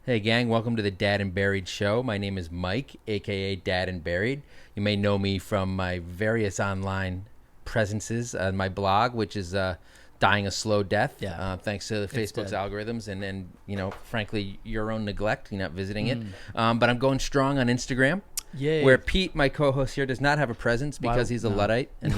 Hey gang, welcome to the Dad and Buried show. My name is Mike, aka Dad and Buried. You may know me from my various online presences on my blog, which is dying a slow death. Yeah. Thanks to the Facebook's dead. algorithms and frankly your own neglect. You're not visiting it. But I'm going strong on Instagram. Yay. Where Pete, my co-host here, does not have a presence because he's a Luddite and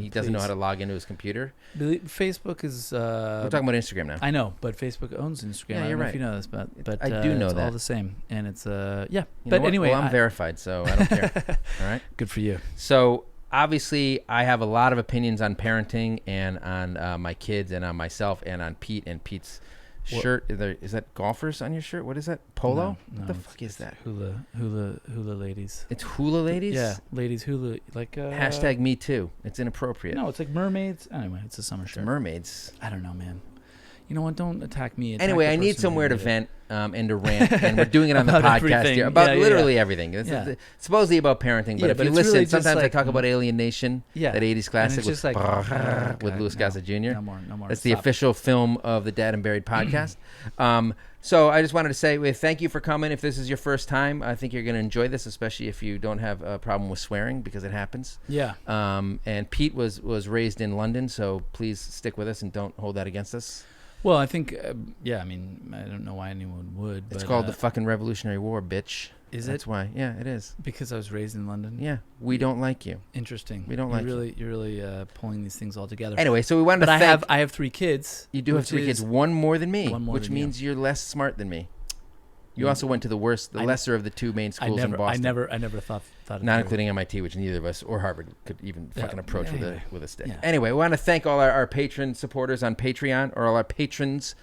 he doesn't know how to log into his computer. Facebook is... We're talking about Instagram now. I know, but Facebook owns Instagram. Yeah, I don't you're know right. if you know this, but I do know it's that. all the same. And it's, yeah. You know But what? anyway... Well, I'm verified, so I don't care. All right? Good for you. So obviously I have a lot of opinions on parenting and on my kids and on myself and on Pete and Pete's shirt. Is that golfers on your shirt? What is that? Polo? No, What the fuck is that? Hula ladies. It's hula ladies? Yeah, ladies hula, like... Hashtag me too. It's inappropriate. No, it's like mermaids. Anyway, it's a summer It's shirt. mermaids. I don't know, man. You know what? Don't attack me. Attack Anyway, the I need person somewhere who to made it. vent and to rant, and we're doing it on the About podcast everything. here about Yeah, yeah, literally yeah. everything. This Yeah. is supposedly about parenting, but Yeah, if but you it's listen, really just sometimes I like- talk about Alienation, Yeah. that 80s classic it's just with, like, with Louis Gossett Jr. No more. That's the Stop. official film of the Dad and Buried podcast. So I just wanted to say thank you for coming. If this is your first time, I think you're going to enjoy this, especially if you don't have a problem with swearing, because it happens. Yeah. And Pete was raised in London, so please stick with us and don't hold that against us. Well, I think, yeah, I mean, I don't know why anyone would. It's but, called the fucking Revolutionary War, bitch. Is That's it? why. Yeah, it is. Because I was raised in London? Yeah, we don't like you. Interesting. We don't like you. You're really pulling these things all together. Anyway, so we wanted But to thank... I have 3 kids. You do have 3 kids, one more than me, One more which than you. means you're less smart than me. You Mm. also went to the lesser of the 2 main schools in Boston. I never thought of Not it. including MIT, which neither of us or Harvard could even Yeah, fucking approach anyway. with a stick. Yeah. Anyway, we want to thank all our patron supporters on Patreon, or all our patrons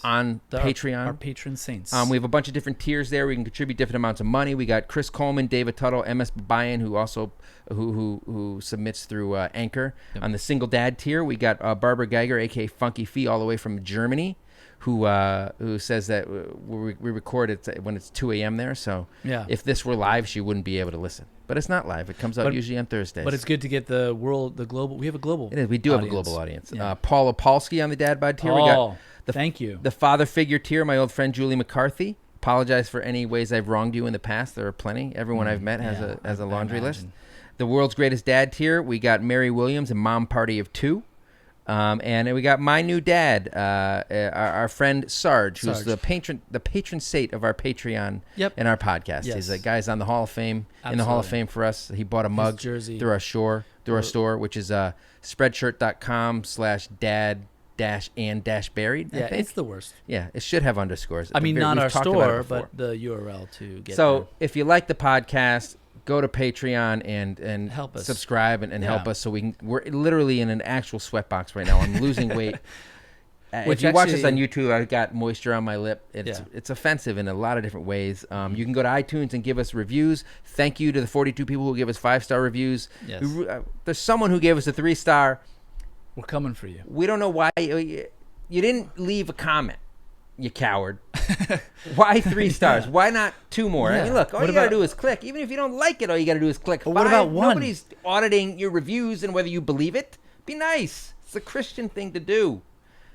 on Patreon. Our patron saints. We have a bunch of different tiers there. We can contribute different amounts of money. We got Chris Coleman, David Tuttle, MS Babayan, who also who submits through Anchor. Yep. On the single dad tier, we got Barbara Geiger, aka Funky Fee, all the way from Germany, who says that we record it when it's 2 a.m. there. So Yeah. if this were live, she wouldn't be able to listen. But it's not live. It comes out usually on Thursdays. But it's good to get the global. We have a global. It is. We do have a audience. global audience. Yeah. Paul Opalski on the Dad Bod tier. Oh, We got thank you. the father figure tier, my old friend Julie McCarthy. Apologize for any ways I've wronged you in the past. There are plenty. Everyone I've met has a laundry list. The world's greatest dad tier, we got Mary Williams and Mom Party of 2. And we got my new dad, our friend Sarge, who's the patron saint of our Patreon and our podcast. Yes. He's a guy's on the Hall of Fame, in the Hall of Fame for us. He bought a mug jersey. through our store, which is spreadshirt.com/dad-and-buried. Yeah, it's the worst. Yeah, it should have underscores. I mean, not We've our talked about it store, before. but the URL to get So there. if you like the podcast, go to Patreon and Help us. subscribe and help us so we're literally in an actual sweatbox right now. I'm losing weight. Which if you watch this on actually- YouTube, I've got moisture on my lip. It's offensive in a lot of different ways. You can go to iTunes and give us reviews. Thank you to the 42 people who give us 5-star reviews. Yes. There's someone who gave us a 3-star. We're coming for you. We don't know why you didn't leave a comment, you coward. Why 3 stars? Why not 2 more? Yeah. I mean, look, all What you got to about- do is click. Even if you don't like it, all you got to do is click. But what about 1? Nobody's auditing your reviews and whether you believe it. Be nice. It's a Christian thing to do.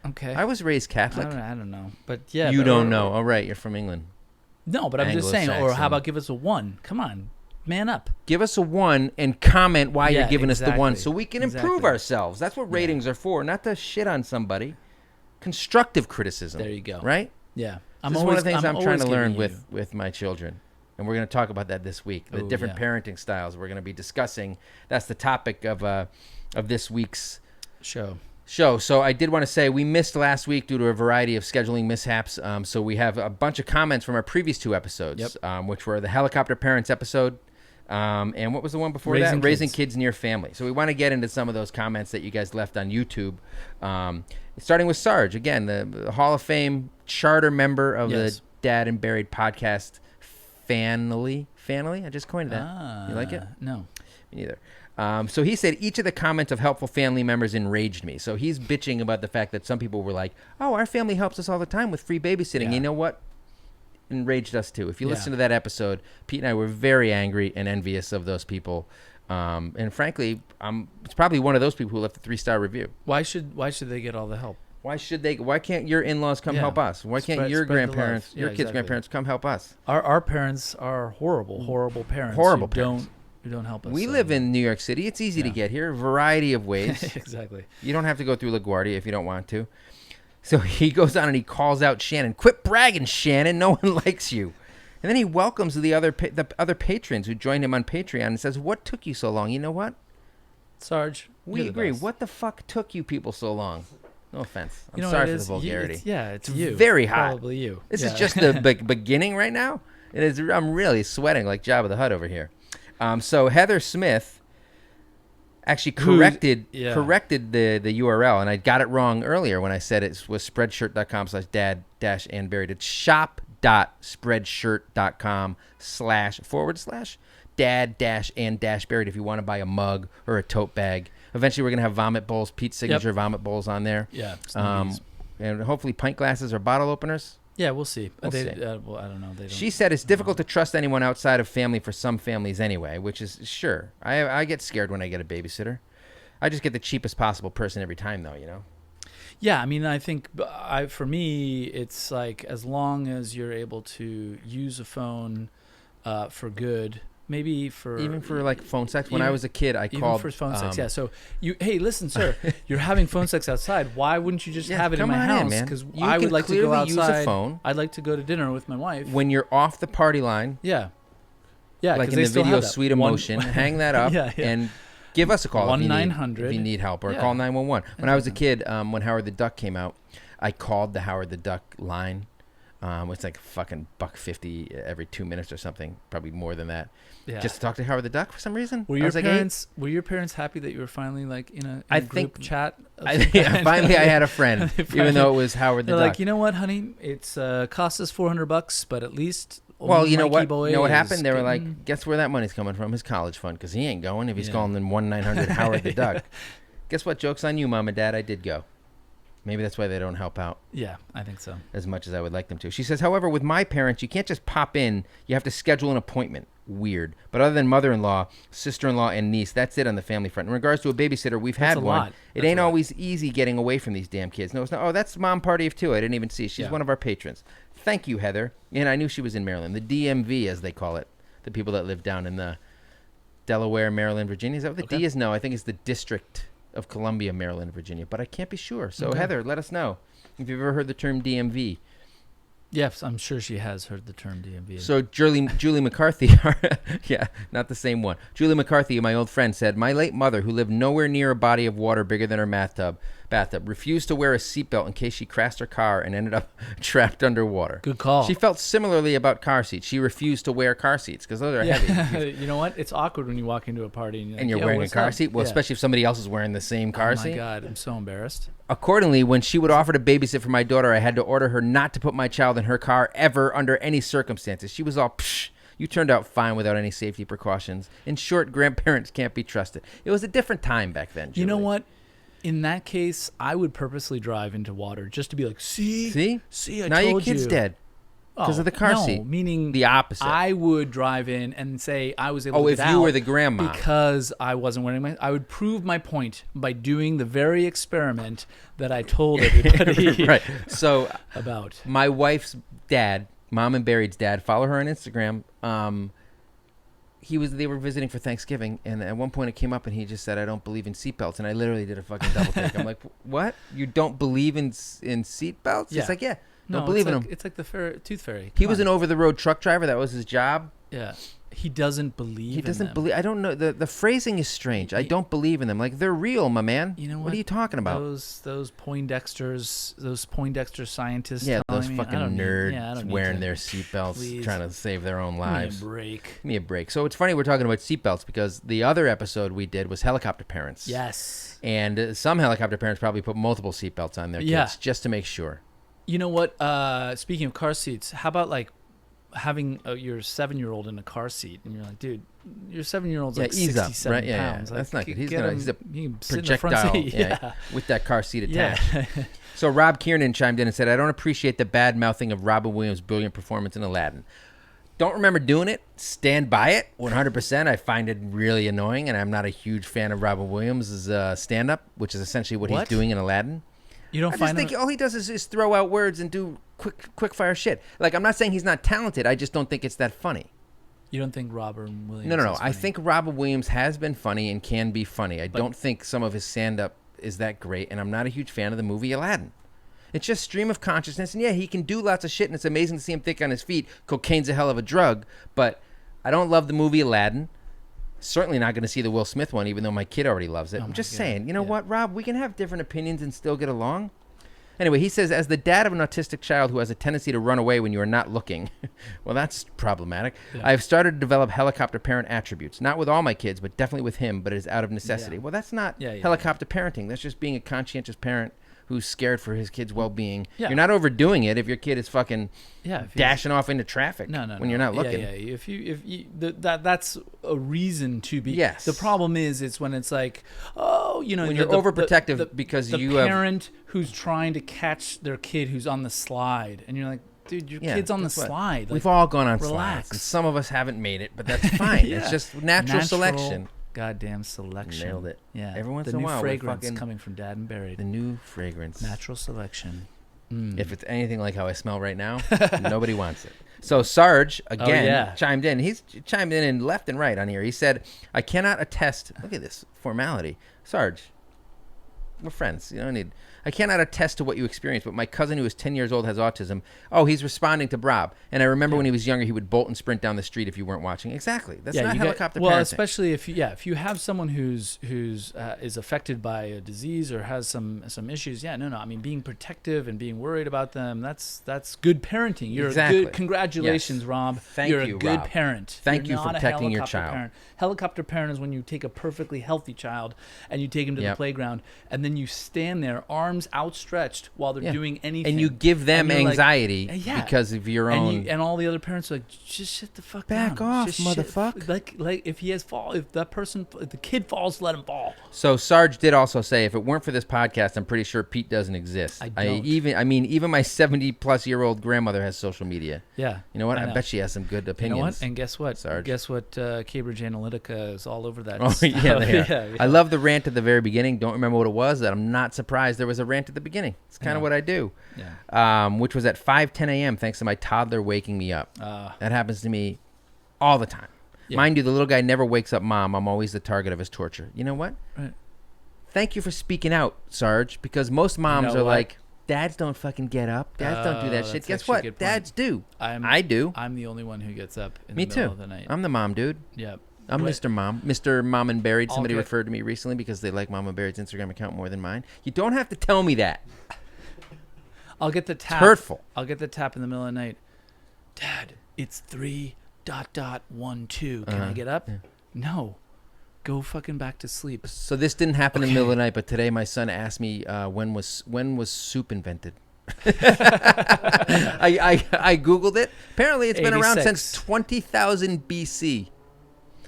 Okay. I was raised Catholic. I don't know. But yeah. You but- don't know. All right, you're from England. No, but I'm just saying. Or Anglo-Saxon. how about give us a 1? Come on. Man up. Give us a 1 and comment why you're Yeah, giving us the 1 exactly. so we can improve Exactly. ourselves. That's what ratings are for, not to shit on somebody. Constructive criticism. There you go. Right? Yeah. This is one of the things I'm trying to learn with my children. And we're going to talk about that this week. The different parenting styles we're going to be discussing. That's the topic of this week's show. So I did want to say we missed last week due to a variety of scheduling mishaps. So we have a bunch of comments from our previous 2 episodes, which were the helicopter parents episode. And what was the one before that? Raising kids near family. So we want to get into some of those comments that you guys left on YouTube. Starting with Sarge, again, the Hall of Fame charter member of the Dad and Buried podcast family. I just coined that. You like it? No. Me neither. So he said, each of the comments of helpful family members enraged me. So he's bitching about the fact that some people were like, oh, our family helps us all the time with free babysitting. You know what? Enraged us too. If you listen to that episode, Pete and I were very angry and envious of those people. And frankly, it's probably one of those people who left a 3-star review. Why should they get all the help? Why should they? Why can't your in-laws come help us? Why can't your grandparents, your kids' grandparents, come help us? Our parents are horrible parents. Horrible parents. Who don't help us. We live in New York City. It's easy to get here. A variety of ways. Exactly. You don't have to go through LaGuardia if you don't want to. So he goes on and he calls out Shannon. Quit bragging, Shannon. No one likes you. And then he welcomes the other patrons who joined him on Patreon and says, "What took you so long? You know what? Sarge, we agree. What the fuck took you people so long?" No offense. I'm you know sorry for the vulgarity. It's you. Very hot. Probably you. This is just the beginning right now. It is. I'm really sweating like Jabba the Hutt over here. So Heather Smith actually corrected the URL, and I got it wrong earlier when I said it was spreadshirt.com/dad-and-buried. It's shop.spreadshirt.com/dad-and-buried if you want to buy a mug or a tote bag. Eventually, we're going to have vomit bowls, Pete's signature vomit bowls on there. Yeah. And hopefully pint glasses or bottle openers. Yeah, we'll see. We'll see. Well, I don't know. She said it's difficult to trust anyone outside of family for some families anyway, which is sure. I get scared when I get a babysitter. I just get the cheapest possible person every time, though, you know? Yeah, I mean, I think for me, it's like as long as you're able to use a phone for good. Maybe even for like phone sex. When I was a kid, I called for phone sex. Yeah. So hey, listen, sir, you're having phone sex outside. Why wouldn't you just have it in my house? Because I would like to go outside. Use a phone. I'd like to go to dinner with my wife. When you're off the party line. Yeah. Yeah. Like in the video Sweet Emotion, hang that up and give us a call. 1-900 if you need help, or call 911. When I was a kid, when Howard the Duck came out, I called the Howard the Duck line. It's like fucking $1.50 every 2 minutes or something, probably more than that. Yeah. Just to talk to Howard the Duck for some reason. Were your parents happy that you were finally like in a group chat? Finally, I had a friend, even though it was Howard the Duck. Like, you know what, honey? It's cost us $400, but at least. Well, you know what? You know what happened? They were like, guess where that money's coming from? His college fund, because he ain't going if he's calling them 1-900 Howard the Duck. Guess what? Joke's on you, Mom and Dad. I did go. Maybe that's why they don't help out. Yeah, I think so. As much as I would like them to. She says, however, with my parents, you can't just pop in. You have to schedule an appointment. Weird. But other than mother-in-law, sister-in-law, and niece, that's it on the family front. In regards to a babysitter, we've had one. It ain't always easy getting away from these damn kids. No, it's not. Oh, that's mom party of two. I didn't even see. She's one of our patrons. Thank you, Heather. And I knew she was in Maryland. The DMV, as they call it. The people that live down in the Delaware, Maryland, Virginia. Is that what the D is? No, I think it's the District of Columbia, Maryland, Virginia. But I can't be sure. So, Heather, let us know if you've ever heard the term DMV. Yes, I'm sure she has heard the term DMV. So Julie McCarthy, yeah, not the same one. Julie McCarthy, my old friend, said, my late mother, who lived nowhere near a body of water bigger than her bathtub, refused to wear a seatbelt in case she crashed her car and ended up trapped underwater. Good call. She felt similarly about car seats. She refused to wear car seats because those are heavy. You know what? It's awkward when you walk into a party and you're wearing a car seat. Well, especially if somebody else is wearing the same car seat. Oh my God, I'm so embarrassed. Accordingly, when she would offer to babysit for my daughter, I had to order her not to put my child in her car ever under any circumstances. She was all, psh, you turned out fine without any safety precautions. In short, grandparents can't be trusted. It was a different time back then, Julie. You know what? In that case, I would purposely drive into water just to be like, see, I now told your kid's you. Dead because of the car seat. Meaning the opposite. I would drive in and say I was able to get out. Oh, if you were the grandma. Because I wasn't wearing I would prove my point by doing the very experiment that I told everybody right. So about. My wife's dad, Mom and Buried's dad, follow her on Instagram. They were visiting for Thanksgiving, and at one point it came up, and he just said, "I don't believe in seatbelts," and I literally did a fucking double take. I'm like, "What? You don't believe in seatbelts?" Yeah. He's like, "Yeah, don't believe in them." It's like the tooth fairy. He was an over-the-road truck driver. That was his job. Yeah. He doesn't believe. He doesn't believe. I don't know. The phrasing is strange. I don't believe in them. Like, they're real, my man. You know what? What are you talking about? Those Poindexter scientists. Yeah, those fucking nerds wearing their seatbelts, Please. trying to save their own lives. Give me a break. So it's funny we're talking about seatbelts because the other episode we did was helicopter parents. Yes. And some helicopter parents probably put multiple seatbelts on their kids just to make sure. You know what? Speaking of car seats, how about like having your 7-year-old in a car seat, and you're like, dude, your 7-year-old's like 67 right? pounds. That's not good. He's a projectile with that car seat attached. Yeah. So Rob Kiernan chimed in and said, I don't appreciate the bad mouthing of Robin Williams' brilliant performance in Aladdin. Don't remember doing it. Stand by it 100%. I find it really annoying, and I'm not a huge fan of Robin Williams' stand-up, which is essentially what he's doing in Aladdin. You don't I find just think all he does is throw out words and do quick fire shit. Like, I'm not saying he's not talented. I just don't think it's that funny. You don't think Robin Williams? No. Is I funny? think Robin Williams has been funny and can be funny. I don't think some of his stand-up is that great, and I'm not a huge fan of the movie Aladdin. It's just stream of consciousness, and yeah, he can do lots of shit, and it's amazing to see him think on his feet. Cocaine's a hell of a drug, but I don't love the movie Aladdin. Certainly not going to see the Will Smith one, even though my kid already loves it. I'm just saying, you know what, Rob? We can have different opinions and still get along. Anyway, he says, as the dad of an autistic child who has a tendency to run away when you are not looking, well, that's problematic. Yeah. I have started to develop helicopter parent attributes. Not with all my kids, but definitely with him, but it is out of necessity. Yeah. Well, that's not helicopter parenting. That's just being a conscientious parent who's scared for his kid's well-being. Yeah. You're not overdoing it if your kid is fucking dashing off into traffic when you're not looking. If you that's a reason to be. Yes. The problem is it's when it's like, when you're overprotective because you have... The parent who's trying to catch their kid who's on the slide, and you're like, dude, your kid's on the slide. Like, we've all gone on slides, and some of us haven't made it, but that's fine. It's just natural selection. Goddamn selection. Nailed it. Yeah. Every once in a while. while, the new fragrance coming from Dad and Buried. The new fragrance. Natural selection. If it's anything like how I smell right now, nobody wants it. So Sarge, again, chimed in. He's chimed in left and right on here. He said, I cannot attest. Look at this formality. Sarge, we're friends. You don't need... I cannot attest to what you experienced, but my cousin who is 10 years old has autism. Oh, he's responding to Rob. And I remember when he was younger, he would bolt and sprint down the street if you weren't watching. Exactly. That's not helicopter parenting. Well, especially if you have someone who's is affected by a disease or has some issues. Yeah, no. I mean, being protective and being worried about them, that's good parenting. You're a good... Congratulations, Rob. You're a good parent. Thank you for protecting your child. Parent. Helicopter parent is when you take a perfectly healthy child and you take him to the playground and then you stand there, arms outstretched while they're doing anything, and you give them anxiety because of your own. And all the other parents are like, just shut the fuck back down. off, motherfucker. Like if the kid falls, let him fall. So Sarge did also say, if it weren't for this podcast, I'm pretty sure Pete doesn't exist. Even my 70-plus-year-old grandmother has social media. Yeah, you know what? I bet she has some good opinions. You know what? And guess what, Sarge? Guess what? Cambridge Analytica is all over that. Oh yeah, they are. Yeah. I love the rant at the very beginning. Don't remember what it was. That I'm not surprised there was a rant at the beginning. It's kind of what I do. Yeah. Which was at 5:10 a.m. thanks to my toddler waking me up. That happens to me all the time. Yeah. Mind you, the little guy never wakes up Mom. I'm always the target of his torture. You know what? Right. Thank you for speaking out, Sarge, because most moms are like, dads don't fucking get up. Dads don't do that shit. Guess what? Dads do. I do. I'm the only one who gets up in the middle of the night. I'm the mom, dude. Yep. I'm Mr. Mom. Mr. Mom and Buried. Somebody referred to me recently because they like Mom and Buried's Instagram account more than mine. You don't have to tell me that. I'll get the tap. It's hurtful. I'll get the tap in the middle of the night. Dad, it's 3:12. Can I get up? Yeah. No. Go fucking back to sleep. So this didn't happen in the middle of the night, but today my son asked me when was soup invented. I Googled it. Apparently it's been around since 20,000 BC.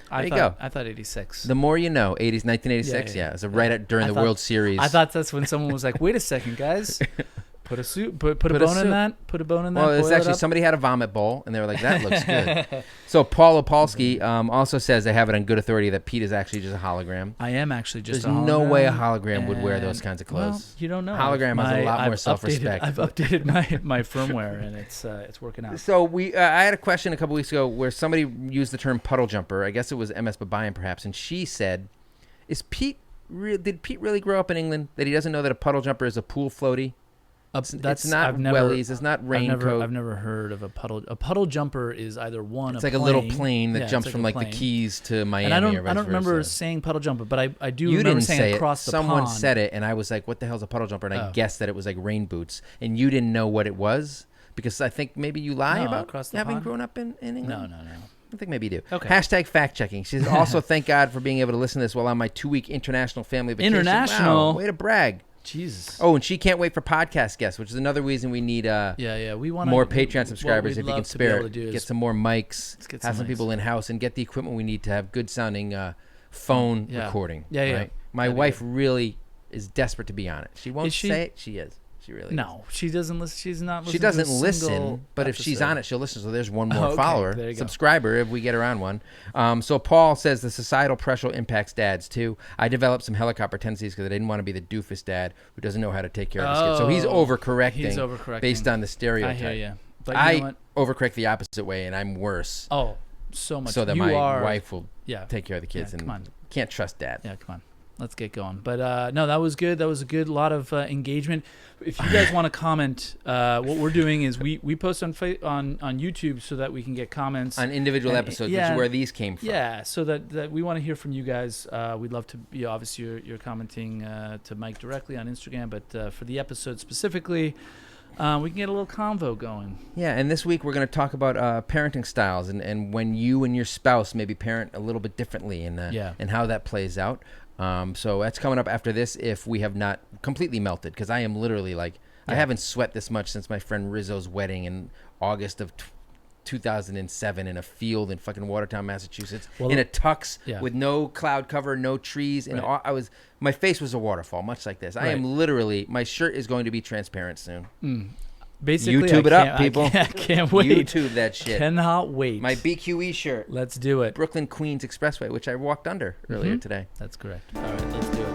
There you go. I thought 86. The more you know. 1986. Yeah. It was during the World Series. I thought that's when someone was like, "Wait a second, guys, put a bone in that. Put a bone in that." Well, it's actually somebody had a vomit bowl, and they were like, "That looks good." So Paul Opolsky also says they have it on good authority that Pete is actually just a hologram. I am actually just. There's a hologram. no way a hologram would wear those kinds of clothes. Well, you don't know. Hologram has a lot more self-respect. I've updated my firmware, and it's working out. So I had a question a couple weeks ago where somebody used the term puddle jumper. I guess it was MS Babayan perhaps, and she said, did Pete really grow up in England that he doesn't know that a puddle jumper is a pool floaty? It's not wellies. It's not raincoat. I've never heard of a puddle. A puddle jumper is either It's like a little plane that jumps from like the Keys to Miami. And I don't remember saying puddle jumper, but I do remember saying across the pond. Someone said it, and I was like, "What the hell's a puddle jumper?" And I guessed that it was like rain boots, and you didn't know what it was because I think maybe you lie about having grown up in England. No. I think maybe you do. Okay. Hashtag fact checking. She says, also thank God for being able to listen to this while on my 2-week international family vacation. International. Wow, way to brag. Jesus. Oh, and she can't wait for podcast guests, which is another reason we need we want more Patreon subscribers if you can spare it. Get some more mics, have some mics. people in-house, and get the equipment we need to have good-sounding phone recording. Yeah. My wife really is desperate to be on it. She won't say it. She is. She really No, she doesn't listen. She's not listening. She doesn't to a listen, but if she's on it, she'll listen. So there's one more follower, subscriber, if we get her on one. So Paul says the societal pressure impacts dads too. I developed some helicopter tendencies because I didn't want to be the doofus dad who doesn't know how to take care of his kids. So he's overcorrecting based on the stereotype. I hear you. But I overcorrect the opposite way, and I'm worse. Oh, so much. So that my wife will take care of the kids, and can't trust dad. Yeah, come on. Let's get going. But no, that was good. That was a good lot of engagement. If you guys want to comment, what we're doing is we post on YouTube so that we can get comments on individual episodes, which is where these came from. Yeah, so that we want to hear from you guys. We'd love to be obviously you're commenting to Mike directly on Instagram, but for the episode specifically, we can get a little convo going. Yeah, and this week we're going to talk about parenting styles and when you and your spouse maybe parent a little bit differently and how that plays out. So that's coming up after this if we have not completely melted, because I am literally I haven't sweat this much since my friend Rizzo's wedding in August of 2007 in a field in fucking Watertown, Massachusetts, in a tux with no cloud cover, no trees, and my face was a waterfall, much like this. I am literally, my shirt is going to be transparent soon. Basically, YouTube it up, people. I can't wait. YouTube that shit. Cannot wait. My BQE shirt. Let's do it. Brooklyn Queens Expressway, which I walked under earlier today. That's correct. All right, let's do it.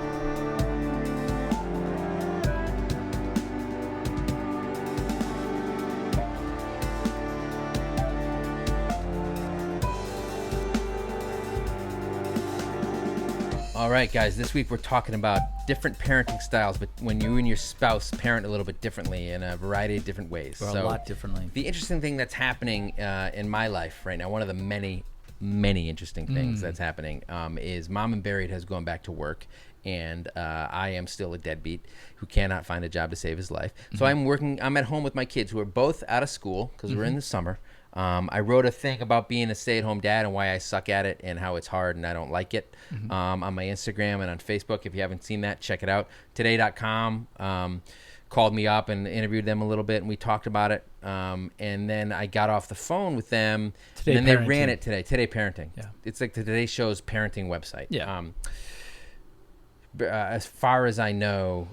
All right, guys, this week we're talking about different parenting styles, but when you and your spouse parent a little bit differently in a variety of different ways. Or a lot differently. The interesting thing that's happening in my life right now, one of the many, many interesting things that's happening is Mom and Buried has gone back to work, and I am still a deadbeat who cannot find a job to save his life. So I'm at home with my kids who are both out of school because we're in the summer. I wrote a thing about being a stay-at-home dad and why I suck at it and how it's hard and I don't like it on my Instagram and on Facebook. If you haven't seen that, check it out. Today.com called me up and interviewed them a little bit, and we talked about it. And then I got off the phone with them, and then they ran it today. Today Parenting. Yeah. It's like the Today Show's parenting website. Yeah. As far as I know,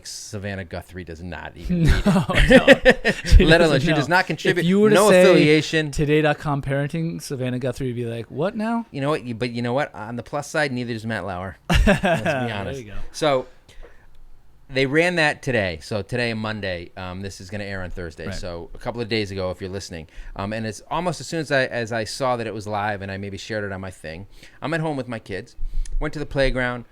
Savannah Guthrie does not even read it. Let alone, she does not contribute. If you were to no say affiliation. Today.com parenting, Savannah Guthrie would be like, what now? You know what? But you know what? On the plus side, neither does Matt Lauer. Let's be honest. There you go. So they ran that today. So today, Monday, this is going to air on Thursday. Right. So a couple of days ago, if you're listening. And it's almost as soon as I saw that it was live and I maybe shared it on my thing, I'm at home with my kids, went to the playground,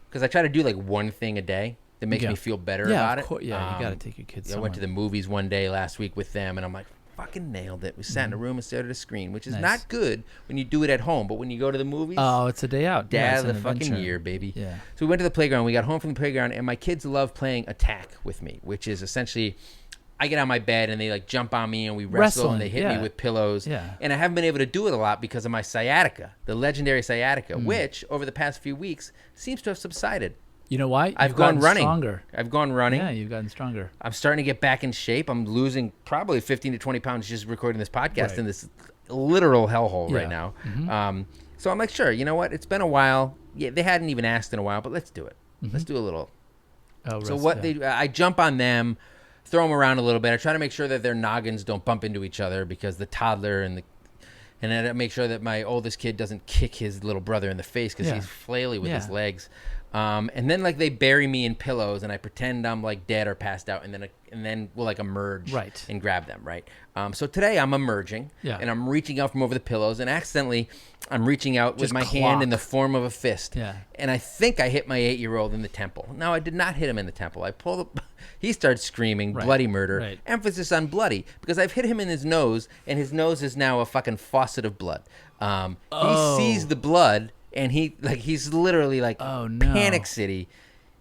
because I try to do like one thing a day that makes me feel better about it. Yeah, you got to take your kids somewhere. I went to the movies one day last week with them, and I'm like, fucking nailed it. We sat in a room and stared at a screen, which is not good when you do it at home, but when you go to the movies. Oh, it's a day out. Dad of the fucking year, baby. Yeah. So we went to the playground. We got home from the playground, and my kids love playing attack with me, which is essentially I get on my bed and they like jump on me and we wrestle and they hit me with pillows. Yeah. And I haven't been able to do it a lot because of my sciatica, the legendary sciatica, which over the past few weeks seems to have subsided. You know why? I've gone running. Stronger. I've gone running. Yeah, you've gotten stronger. I'm starting to get back in shape. I'm losing probably 15 to 20 pounds just recording this podcast in this literal hellhole right now. So I'm like, sure, you know what? It's been a while. Yeah, they hadn't even asked in a while, but let's do it. Let's do a little. I jump on them, throw them around a little bit. I try to make sure that their noggins don't bump into each other because the toddler and then I make sure that my oldest kid doesn't kick his little brother in the face because he's flaily with his legs. And then like they bury me in pillows and I pretend I'm like dead or passed out and then we'll like emerge and grab them, right? So today I'm emerging and I'm reaching out from over the pillows and accidentally I'm reaching out with my hand in the form of a fist. Yeah. And I think I hit my 8-year-old in the temple. No, I did not hit him in the temple. He starts screaming bloody murder. Emphasis on bloody because I've hit him in his nose and his nose is now a fucking faucet of blood. He sees the blood. And he's literally like Panic City.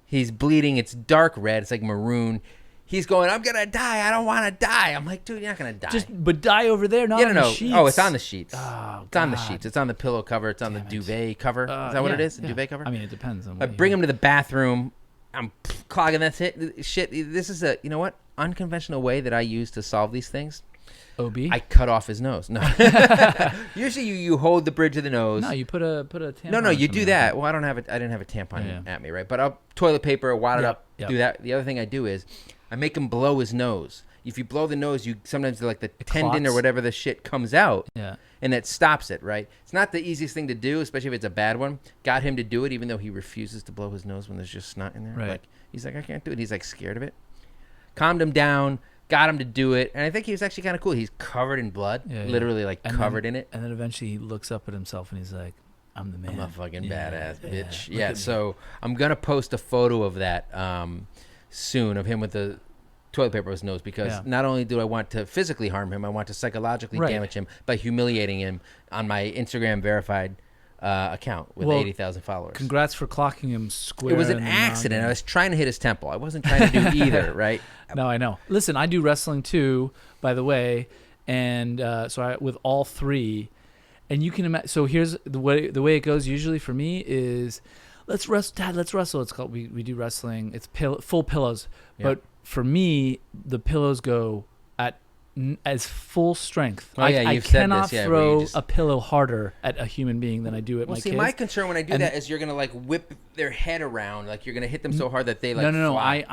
He's bleeding. It's dark red. It's like maroon. He's going, I'm going to die. I don't want to die. I'm like, dude, you're not going to die. But die over there, not on the sheets. Oh, it's on the sheets. Oh, it's on the sheets. It's on the pillow cover. It's on the duvet cover. Is that what it is? The duvet cover? I mean, it depends. I bring him to the bathroom. I'm clogging that shit. This is you know what? Unconventional way that I use to solve these things. OB? I cut off his nose. No. Usually you hold the bridge of the nose. No, you put a tampon. No, you do that. Well, I didn't have a tampon at me, right? But I'll toilet paper, wad it up, do that. The other thing I do is I make him blow his nose. If you blow the nose, you sometimes like the tendon clots. or whatever the shit comes out. Yeah. And that stops it, right? It's not the easiest thing to do, especially if it's a bad one. Got him to do it, even though he refuses to blow his nose when there's just snot in there. Right. Like, he's like, I can't do it. He's like scared of it. Calmed him down, got him to do it. And I think he was actually kind of cool. He's covered in blood, literally like covered in it. And then eventually he looks up at himself and he's like, I'm the man. I'm a fucking badass bitch. Yeah, so I'm going to post a photo of that soon, of him with the toilet paper on his nose, because not only do I want to physically harm him, I want to psychologically damage him by humiliating him on my Instagram verified account with 80,000 followers. Congrats for clocking him square. It was an accident. I was trying to hit his temple. I wasn't trying to do either, right? No, I know. Listen, I do wrestling too, by the way, and so I with all three, and you can imagine. So here's the way it goes usually for me is, let's wrestle, Dad. Let's wrestle. It's called we do wrestling. It's full pillows, but for me, the pillows go at as full strength. I cannot throw a pillow harder at a human being than I do at my kids. My concern when I do that is you're gonna like whip their head around, like you're gonna hit them so hard that they like. No. Fly.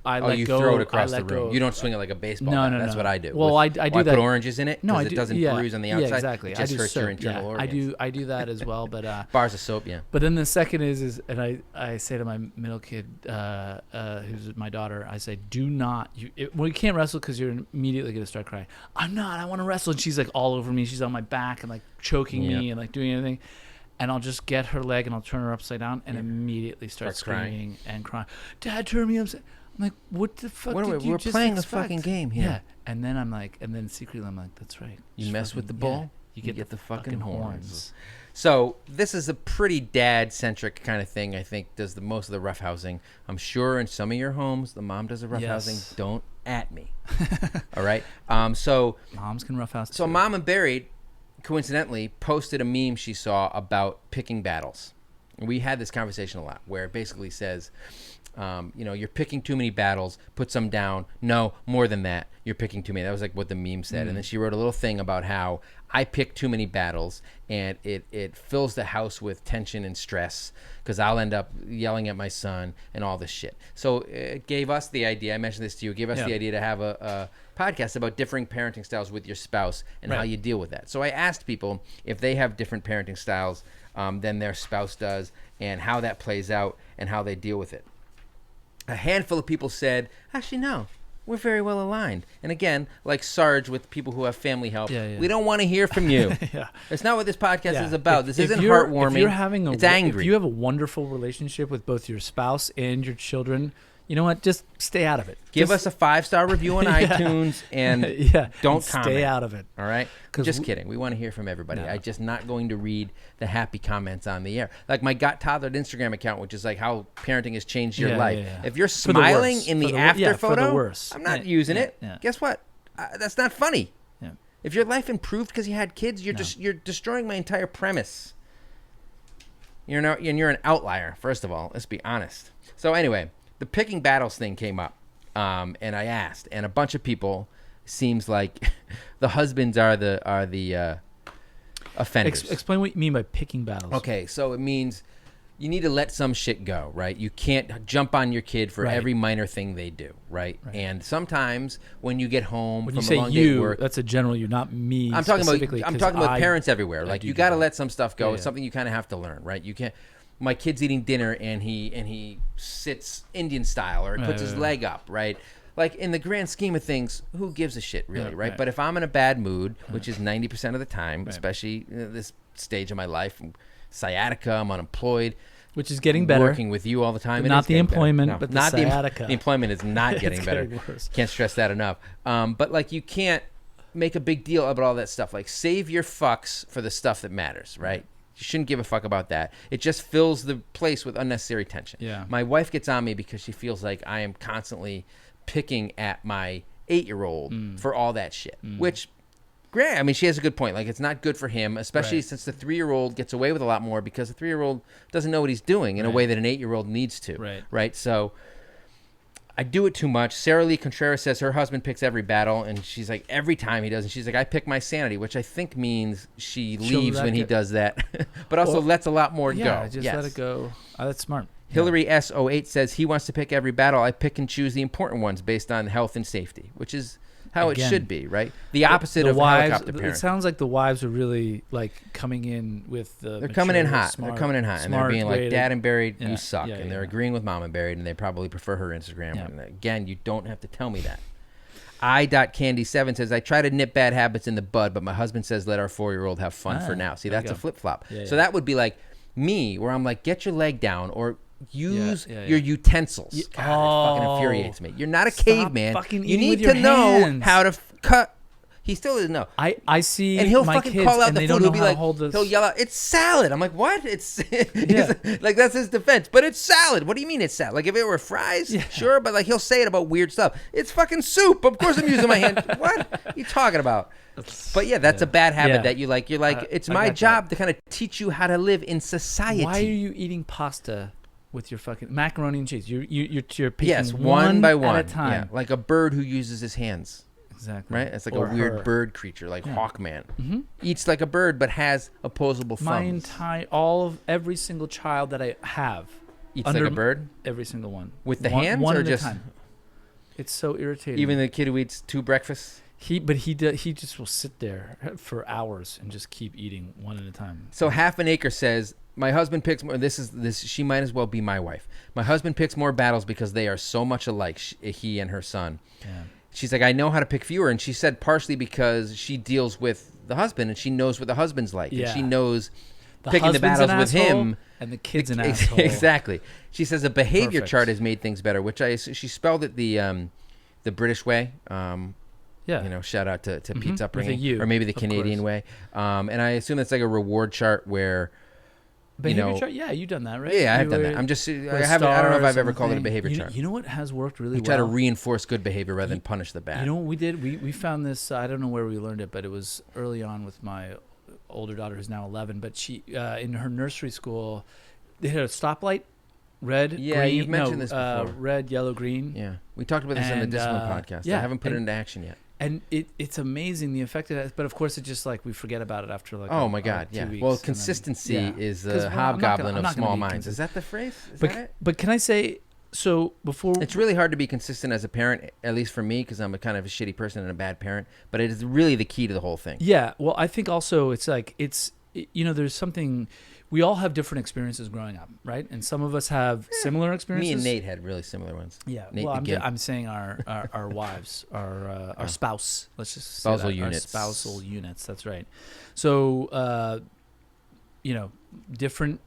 I let you go. throw it across the room. You don't swing it like a baseball. No. That's what I do. Well, I do that. I put oranges in it. No, it doesn't bruise on the outside. Yeah, exactly. It just hurts your internal organs. I do that as well, but bars of soap. Yeah. But then the second is, and I say to my middle kid, who's my daughter, I say, do not. You can't wrestle because you're immediately gonna start crying. I'm not. I want to wrestle. And she's like all over me. She's on my back and like choking me and like doing anything. And I'll just get her leg and I'll turn her upside down and immediately start screaming and crying. Dad, turn me upside. I'm like, what the fuck did you just expect? We're playing a fucking game here. Yeah. And then I'm like, and then secretly I'm like, that's right. You mess with the bull, you get the fucking horns. So this is a pretty dad-centric kind of thing. I think does the most of the roughhousing. I'm sure in some of your homes, the mom does the roughhousing. Don't at me. All right. So moms can roughhouse. So Mom and Buried, coincidentally, posted a meme she saw about picking battles. And we had this conversation a lot, where it basically says, you're picking too many battles. Put some down. No, more than that. You're picking too many. That was like what the meme said. And then she wrote a little thing about how I pick too many battles, and it fills the house with tension and stress because I'll end up yelling at my son and all this shit. So it gave us the idea. I mentioned this to you. It gave us the idea to have a podcast about differing parenting styles with your spouse and how you deal with that. So I asked people if they have different parenting styles than their spouse does, and how that plays out and how they deal with it. A handful of people said, actually, no, we're very well aligned. And again, like Sarge with people who have family help, we don't want to hear from you. That's not what this podcast is about. This isn't heartwarming. It's angry. If you have a wonderful relationship with both your spouse and your children, you know what? Just stay out of it. Give us a 5-star review on iTunes and don't comment. Stay out of it. All right? Just kidding. We want to hear from everybody. No. I'm just not going to read the happy comments on the air. Like my Got Toddlered Instagram account, which is like how parenting has changed your life. Yeah. If you're smiling in the after photo, I'm not using it. Yeah. Guess what? That's not funny. Yeah. If your life improved because you had kids, you're destroying my entire premise. You're an outlier, first of all. Let's be honest. So anyway, the picking battles thing came up, and I asked, and a bunch of people seems like the husbands are the offenders. Explain what you mean by picking battles. Okay, so it means you need to let some shit go, right? You can't jump on your kid for every minor thing they do, right? And sometimes when you get home from a long day at work, that's a general you, not me. I'm talking about parents everywhere. Like you got to let some stuff go. It's something you kind of have to learn, right? You can't. My kid's eating dinner and he sits Indian style or he puts his leg up, right? Like in the grand scheme of things, who gives a shit really, right? But if I'm in a bad mood, which is 90% of the time, especially this stage of my life, I'm sciatica, I'm unemployed, which is getting better. Working with you all the time, not the employment, but the sciatica. The employment is not getting better. Can't stress that enough. But like you can't make a big deal about all that stuff. Like save your fucks for the stuff that matters, right? You shouldn't give a fuck about that. It just fills the place with unnecessary tension. Yeah. My wife gets on me because she feels like I am constantly picking at my 8-year-old for all that shit. Which, great. I mean, she has a good point. Like, it's not good for him, especially since the 3-year-old gets away with a lot more because the 3-year-old doesn't know what he's doing in a way that an 8-year-old needs to. Right. So I do it too much. Sarah Lee Contreras says her husband picks every battle, and she's like, every time he does, and she's like, I pick my sanity, which I think means she leaves when he does that, but also lets a lot more go. Just let it go. Oh, that's smart. Hillary S08 says he wants to pick every battle. I pick and choose the important ones based on health and safety, which is how it should be, right? The opposite of helicopter parent. It sounds like the wives are really like coming in with they're coming in hot. Smart, they're coming in hot, and they're being like, "Dad and Buried, you suck," and they're agreeing with Mom and Buried, and they probably prefer her Instagram. Yeah. And again, you don't have to tell me that. I.Candy7 says, I try to nip bad habits in the bud, but my husband says let our 4-year-old have fun for now. See, that's a flip-flop. So that would be like me, where I'm like, get your leg down or use your utensils. God, it fucking infuriates me. You're not a caveman. You need to know how to cut. He still doesn't know. I see, and he'll my fucking kids, call out the and food. He'll be like, he'll yell out, "It's salad." I'm like, "What?" It's like that's his defense. But it's salad. What do you mean it's salad? Like if it were fries, sure. But like he'll say it about weird stuff. It's fucking soup. Of course I'm using my hand. What are you talking about? But yeah, that's a bad habit that you like. You're like, it's my job to kind of teach you how to live in society. Why are you eating pasta with your fucking macaroni and cheese? You're picking one by one at a time. Yeah, like a bird who uses his hands. Exactly. Right? It's like a weird bird creature, like Hawkman. Eats like a bird, but has opposable thumbs. Every single child that I have eats like a bird. Every single one. With the hands, or just? It's so irritating. Even the kid who eats 2 breakfasts. He just will sit there for hours and just keep eating one at a time. So Half an Acre says, my husband picks more. She might as well be my wife. My husband picks more battles because they are so much alike. He and her son. Yeah. She's like, I know how to pick fewer. And she said partially because she deals with the husband and she knows what the husband's like. Yeah. And she knows picking the battles with him. And the kid's an asshole. Exactly. She says a behavior chart has made things better, which she spelled it the British way. Shout out to Pete's upbringing. Or maybe the Canadian way. And I assume that's like a reward chart where... Behavior chart? Yeah, you've done that, right? Yeah, I've done that. I don't know if I've ever called it a behavior chart. You know what has worked really well? We try to reinforce good behavior rather than punish the bad. You know what we did? We found this, I don't know where we learned it, but it was early on with my older daughter who's now 11, but she, in her nursery school, they had a stoplight, red, green. Yeah, you've mentioned this before. Red, yellow, green. Yeah, we talked about this on the Discipline podcast. Yeah, I haven't put it into action yet. And it's amazing the effect it has, but of course it just like we forget about it after like 2 weeks. Well, consistency is the hobgoblin of small minds. Is that the phrase? But can I say before? It's really hard to be consistent as a parent, at least for me, because I'm a kind of a shitty person and a bad parent. But it is really the key to the whole thing. Yeah. Well, I think also it's like there's something. We all have different experiences growing up, right? And some of us have similar experiences. Me and Nate had really similar ones. Yeah. Nate, well, I'm saying our wives, our spouse. Let's just say spousal units. Our spousal units. That's right. So, different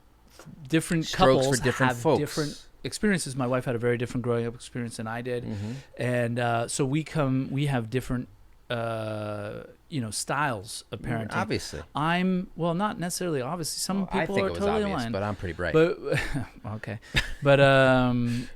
strokes couples for different have folks. Different experiences. My wife had a very different growing up experience than I did, and so we have different. Styles of parenting. Obviously, not necessarily. Obviously, some people I think are it was totally obvious, aligned. but I'm pretty bright. But okay, but I'm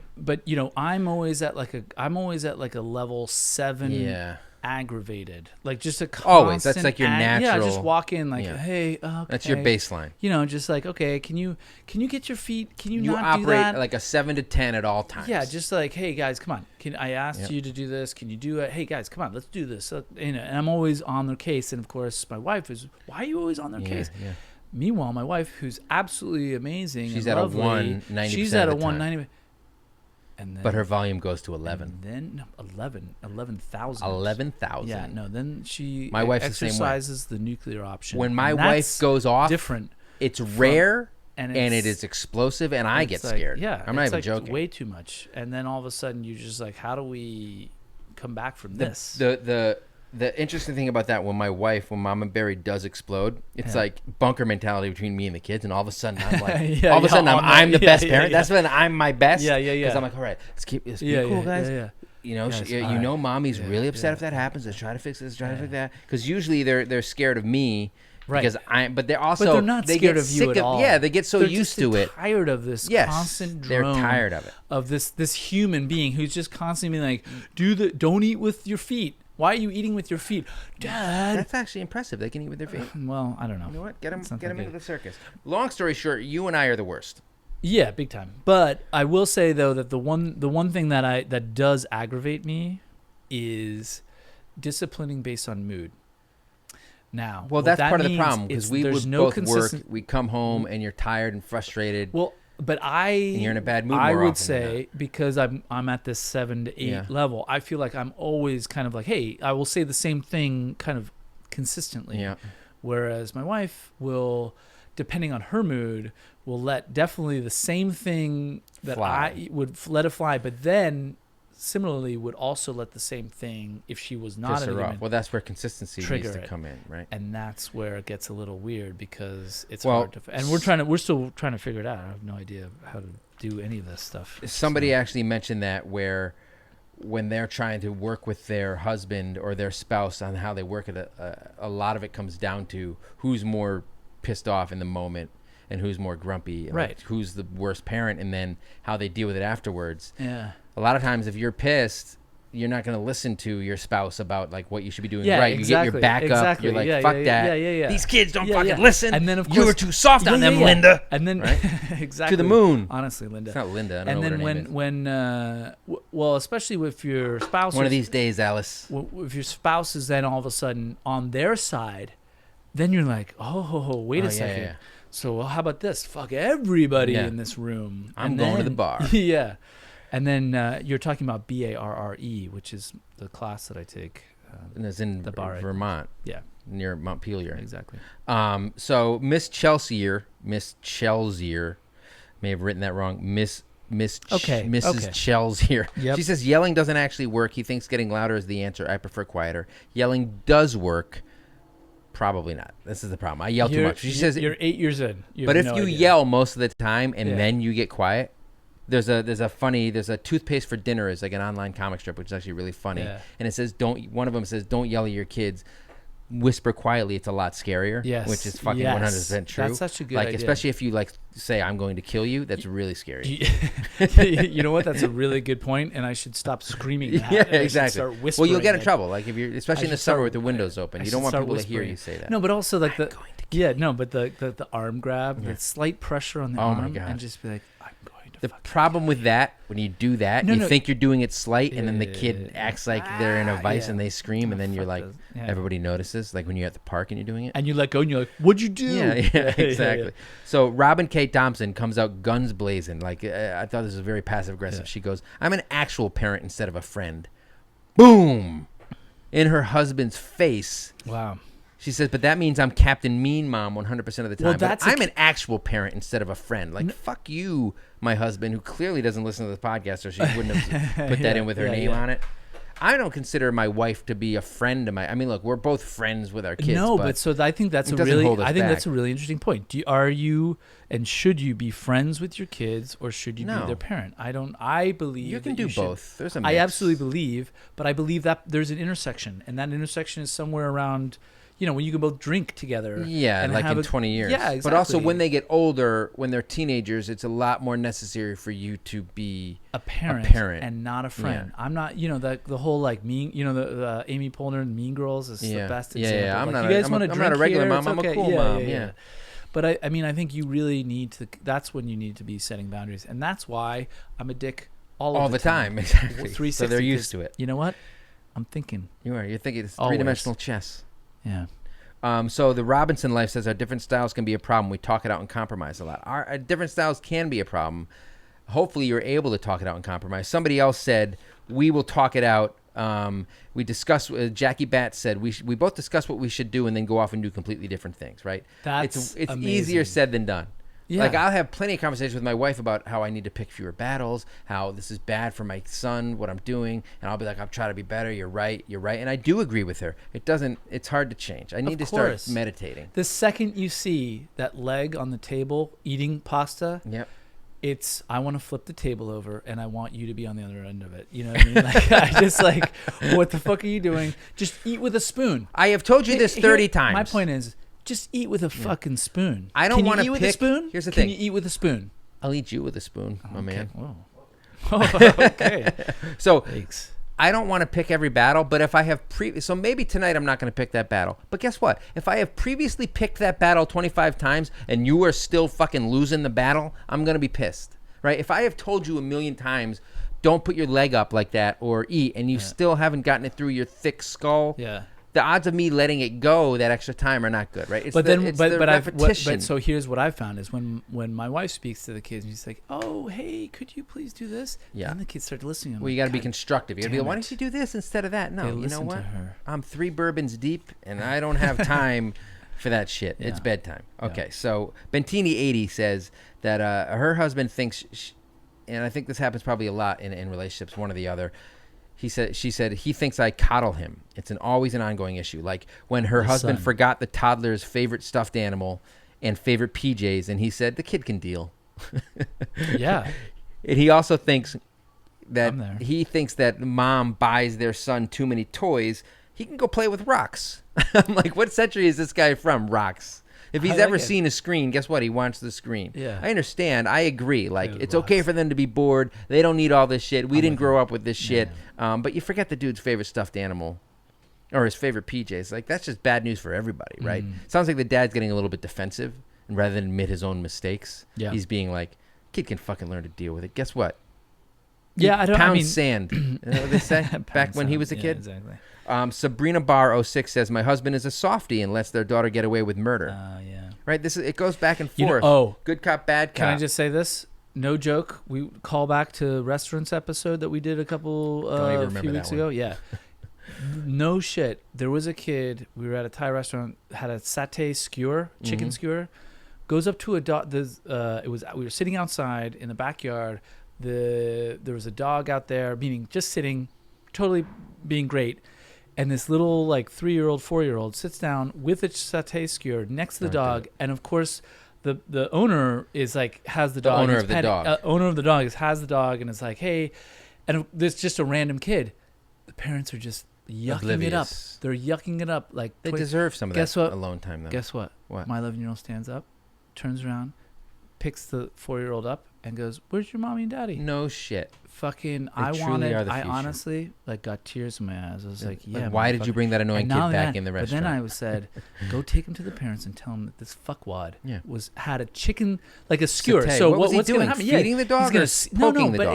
always at like a level 7. Yeah. Aggravated, like just a constant always. That's like your natural. Yeah, just walk in like, hey, okay. That's your baseline. Just like, okay, can you get your feet? Can you not operate do that? Like a 7 to 10 at all times? Yeah, just like, hey guys, come on. I asked you to do this? Can you do it? Hey guys, come on, let's do this. And I'm always on their case. And of course, my wife is. Why are you always on their case? Yeah. Meanwhile, my wife, who's absolutely amazing, she's and at lovely, a 1 90%. She's at a 190. But her volume goes to 11. Then 11,000. 11,000. Yeah, no. Then she my wife's exercises the nuclear option. When my wife goes off, different. It's rare and it is explosive, and I get scared. Yeah, I'm not even joking. Way too much, and then all of a sudden you're just like, how do we come back from this? The interesting thing about that, when Mama Berry does explode, it's like bunker mentality between me and the kids, and all of a sudden I'm like, I'm the best parent. That's when I'm my best. Yeah. Because I'm like, all right, let's be cool, guys. Yeah. Mommy's really upset if that happens. Let's try to fix this. Try to fix that. Because usually they're scared of me. Right. Because but they're also they're not scared of you at all. Yeah, they get so used to it. Tired of this constant drone. They're tired of it. Of this human being who's just constantly like, don't eat with your feet. Why are you eating with your feet, Dad? That's actually impressive. They can eat with their feet. Well, I don't know. You know what? Get them into the circus. Long story short, you and I are the worst. Yeah, big time. But I will say though that the one thing that does aggravate me is disciplining based on mood. Now, well, that's part of the problem because we would both work. We come home and you're tired and frustrated. Well, But and you're in a bad mood more I often would than say, because I'm at this 7 to 8 level, I feel like I'm always kind of like, hey, I will say the same thing kind of consistently. Yeah. Whereas my wife will, depending on her mood, will let definitely the same thing that fly. I would let it fly, but then similarly would also let the same thing if she was not in a good mood. Well, that's where consistency needs to come in, right? And that's where it gets a little weird because it's Well, hard to. And we're still trying to figure it out. I have no idea how to do any of this stuff. Somebody actually mentioned that where when they're trying to work with their husband or their spouse on how they work it, a lot of it comes down to who's more pissed off in the moment and who's more grumpy, and right? Like who's the worst parent, and then how they deal with it afterwards. Yeah. A lot of times, if you're pissed, you're not going to listen to your spouse about like what you should be doing right. You get your back up. You're like, fuck that. Yeah. These kids don't fucking listen. And then of course you were too soft on them, Linda. And then right? exactly to the moon. Honestly, Linda. It's not Linda. I don't and know then what her name is. Well, especially with your spouse. One of these days, Alice. If your spouse is then all of a sudden on their side, then you're like, oh, wait a second. Yeah. So well, how about this? Fuck everybody in this room. I'm going to the bar. Yeah. And then you're talking about BARRE, which is the class that I take. And it's in the bar, Vermont. Yeah. Near Montpelier. Exactly. So Miss Chelseaer may have written that wrong. Mrs. Chelseaer. Yep. She says yelling doesn't actually work. He thinks getting louder is the answer. I prefer quieter. Yelling does work. Probably not. This is the problem. I yell too much. She says you're 8 years in. But if you yell most of the time and then you get quiet, there's a toothpaste for dinner is like an online comic strip, which is actually really funny. Yeah. And it says one of them says don't yell at your kids. Whisper quietly. It's a lot scarier. Yes. Which is fucking 100% true. That's such a good idea. Especially if you like say I'm going to kill you. That's really scary. You know what? That's a really good point, and I should stop screaming that. Yeah, exactly. Start whispering. Well, you'll get in trouble. Like if you're, especially in the summer with the windows open, you don't want people to hear you say that. No, but also like but the arm grab, the slight pressure on the arm, and just be like, I'm going to. The problem with that, when you do that, you think you're doing it slight, and then the kid acts like they're in a vice and they scream, and then you're like, everybody notices. Like when you're at the park and you're doing it. And you let go and you're like, what'd you do? Yeah, exactly. So Robin K. Thompson comes out guns blazing. Like I thought this was very passive aggressive. She goes, I'm an actual parent instead of a friend. Boom! In her husband's face. Wow. She says, but that means I'm Captain Mean Mom 100% of the time. But I'm an actual parent instead of a friend. Like, fuck you, my husband, who clearly doesn't listen to the podcast, or she wouldn't have put that in with her name on it. I don't consider my wife to be a friend of my. I mean, look, we're both friends with our kids. No, but so I think that's that's a really interesting point. Are you and should you be friends with your kids, or should you be their parent? I believe you can do both. There's a mix. I absolutely believe, but I believe that there's an intersection, and that intersection is somewhere around. When you can both drink together. Yeah, and like in 20 years. Yeah, exactly. But also when they get older, when they're teenagers, it's a lot more necessary for you to be a parent and not a friend. Yeah. I'm not, the whole like mean, the Amy Poehler and Mean Girls is the best example. Yeah, I'm not a regular mom. I'm a cool mom. Yeah. But I think you really need to, that's when you need to be setting boundaries. And that's why I'm a dick all the time. Exactly. So they're used to it. You know what? I'm thinking. You're thinking it's three-dimensional chess. Yeah. So the Robinson life says our different styles can be a problem. We talk it out and compromise a lot. Our different styles can be a problem. Hopefully you're able to talk it out and compromise. Somebody else said we will talk it out. We discuss. Jackie Batts said we both discuss what we should do and then go off and do completely different things. Right? It's easier said than done. Yeah. Like I'll have plenty of conversations with my wife about how I need to pick fewer battles, how this is bad for my son, what I'm doing, and I'll be like, I'll try to be better. You're right, and I do agree with her. It's hard to change. I need to start meditating. The second you see that leg on the table eating pasta, I want to flip the table over and I want you to be on the other end of it. You know what I mean? Like I just like, what the fuck are you doing? Just eat with a spoon. I have told you this 30 times. My point is, just eat with a fucking spoon. I don't want to pick. With a spoon? Here's the thing. Can you eat with a spoon? I'll eat you with a spoon, my man. Whoa. Okay. So thanks. I don't want to pick every battle, but if I have so maybe tonight I'm not going to pick that battle. But guess what? If I have previously picked that battle 25 times and you are still fucking losing the battle, I'm going to be pissed, right? If I have told you a million times, don't put your leg up like that or eat, and you still haven't gotten it through your thick skull. Yeah. the odds of me letting it go that extra time are not good, right? It's the repetition. But so here's what I found is when my wife speaks to the kids, and she's like, "Oh, hey, could you please do this?" Yeah. And the kids start listening. Well, you got to be constructive. You got to be like, "Why don't you do this instead of that?" No, you know what? I'm 3 bourbons deep, and I don't have time for that shit. Yeah. It's bedtime. Okay, so Bentini80 says that her husband thinks, and I think this happens probably a lot in relationships, one or the other. She said he thinks I coddle him. It's always an ongoing issue. Like when her husband forgot the toddler's favorite stuffed animal and favorite PJs, and he said the kid can deal. Yeah. And he also thinks that mom buys their son too many toys. He can go play with rocks. I'm like, what century is this guy from? Rocks. If he's ever seen a screen, guess what? He wants the screen. Yeah. I understand. I agree. Like, it's okay for them to be bored. They don't need all this shit. We didn't grow up with this shit. But you forget the dude's favorite stuffed animal or his favorite PJs. Like, that's just bad news for everybody, right? Sounds like the dad's getting a little bit defensive. And rather than admit his own mistakes, he's being like, kid can fucking learn to deal with it. Guess what? Yeah, Pound sand. You know what they say? Back when he was a kid? Exactly. Sabrina Bar 06 says, my husband is a softie and lets their daughter get away with murder. Yeah. Right? It goes back and forth. Good cop, bad cop. Can I just say this? No joke. We call back to restaurants episode that we did a few weeks ago. Yeah. No shit. There was a kid. We were at a Thai restaurant. Had a satay skewer, chicken skewer. Goes up to a dog. We were sitting outside in the backyard. There was a dog out there, meaning just sitting, totally being great. And this little 3-year-old, 4-year-old sits down with a satay skewer next to the dog, and of course, the owner is has the dog. The owner of the dog. Owner of the dog has the dog, and is like, hey, and there's just a random kid. The parents are just yucking it up. They're yucking it up like they deserve some of that alone time. Though. Guess what? What? My 11-year-old stands up, turns around, picks the 4-year-old up, and goes, "Where's your mommy and daddy?" No shit. Fucking, I honestly got tears in my eyes. I was like, yeah. Why did you bring that annoying kid back in the restaurant? But then I said, go take him to the parents and tell him that this fuckwad had a chicken, like a skewer. Satay. So what's he doing? Happen? Feeding the dog or poking the dog?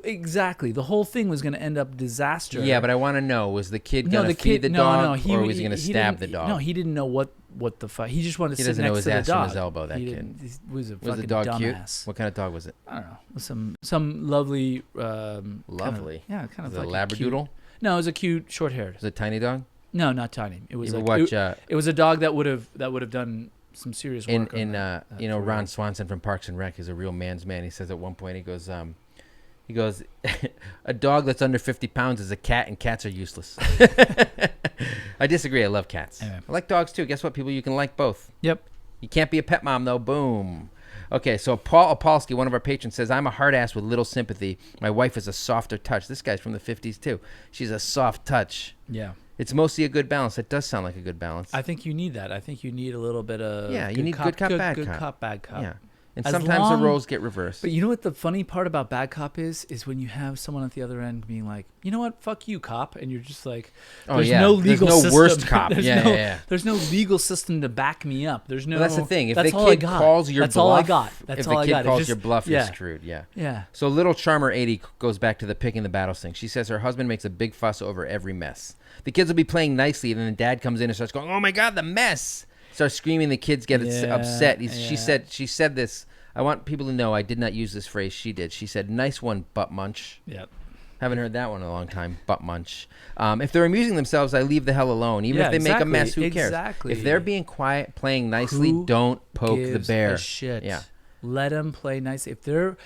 Exactly. The whole thing was going to end up disaster. Yeah, but I want to know, was the kid going to feed the dog or was he going to stab the dog? No, he didn't know what the fuck. He just wanted to sit next to the dog. He doesn't know his ass from his elbow, that kid. He was a fucking was the dog dumbass. Cute? What kind of dog was it? I don't know. Some lovely. Lovely? Kind of like a labradoodle? No, it was a cute short-haired. Was it a tiny dog? No, not tiny. It was it was a dog that would have done some serious work. Ron Swanson from Parks and Rec is a real man's man. He says at one point, he goes, a dog that's under 50 pounds is a cat, and cats are useless. I disagree. I love cats. Anyway. I like dogs too. Guess what, people? You can like both. Yep. You can't be a pet mom though. Boom. Okay, so Paul Opalski, one of our patrons, says, I'm a hard ass with little sympathy. My wife is a softer touch. This guy's from the 50s too. She's a soft touch. Yeah. It's mostly a good balance. It does sound like a good balance. I think you need that. I think you need a little bit of you need good cop, bad cop. Good cop, bad cop. Yeah. And sometimes the roles get reversed. But you know what the funny part about bad cop is when you have someone at the other end being like, you know what, fuck you, cop, and you're just like, there's no legal system. There's no worst cop. There's no legal system to back me up. There's no. Well, that's the thing. If the kid calls your bluff, that's all I got. That's all I got. If the kid calls your bluff, you're screwed. Yeah. Yeah. So Little Charmer 80 goes back to the picking the battles thing. She says her husband makes a big fuss over every mess. The kids will be playing nicely, and then the dad comes in and starts going, "Oh my God, the mess!" Starts screaming. The kids get upset. She said this. I want people to know I did not use this phrase. She did. She said, "Nice one, butt munch." Yep. Haven't heard that one in a long time. Butt munch. If they're amusing themselves, I leave the hell alone. Even if they make a mess, who cares? Exactly. If they're being quiet, playing nicely, don't poke the bear. A shit. Yeah. Let them play nice. If they're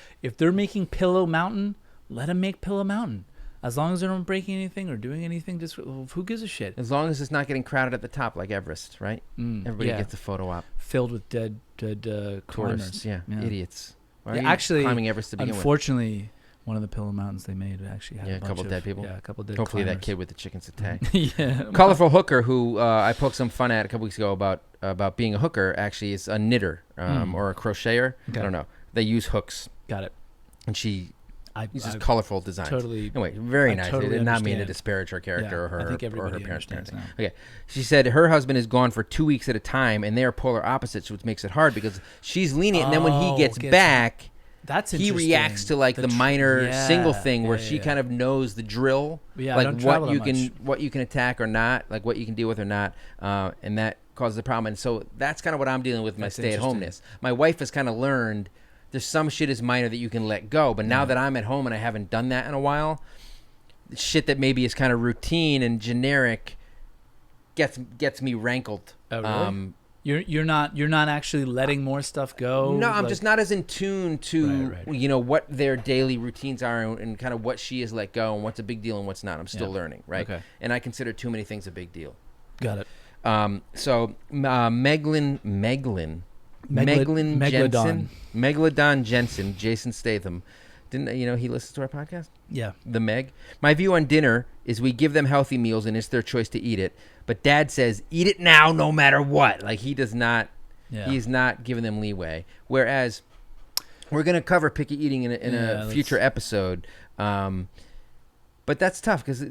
making Pillow Mountain, let them make Pillow Mountain. As long as they're not breaking anything or doing anything, just who gives a shit? As long as it's not getting crowded at the top like Everest, right? Everybody gets a photo op. Filled with dead tourists. climbers. Yeah, idiots. Why are you actually, climbing Everest to begin unfortunately, one of the Pillow Mountains they made actually had a couple dead people. Yeah, a couple dead. Hopefully climbers. that kid with the chicken satay. Yeah. Colorful Hooker, who I poked some fun at a couple weeks ago about being a hooker, actually is a knitter or a crocheter. Okay. I don't know. They use hooks. Got it. And she uses colorful designs. Totally. Anyway, very nice. Totally I did not mean to disparage her character or her parents' parenting. Now. Okay. She said her husband is gone for 2 weeks at a time, and they are polar opposites, which makes it hard because she's lenient, and then when he gets back, That's he interesting. reacts to like the minor single thing where she kind of knows the drill, like what you can attack or not, like what you can deal with or not, and that causes a problem. And so that's kind of what I'm dealing with my stay-at-homeness. My wife has kind of learned there's some shit is minor that you can let go, but now that I'm at home and I haven't done that in a while, shit that maybe is kind of routine and generic gets me rankled. Oh, really? You're not actually letting more stuff go? No, I'm just not as in tune to what their daily routines are and kind of what she has let go and what's a big deal and what's not. I'm still learning, right? Okay. And I consider too many things a big deal. Got it. Megalodon Jensen, Jason Statham. Didn't he listens to our podcast? Yeah. The Meg. My view on dinner is we give them healthy meals and it's their choice to eat it. But Dad says, eat it now no matter what. Like he does not, he's not giving them leeway. Whereas we're going to cover picky eating in a future episode. But that's tough because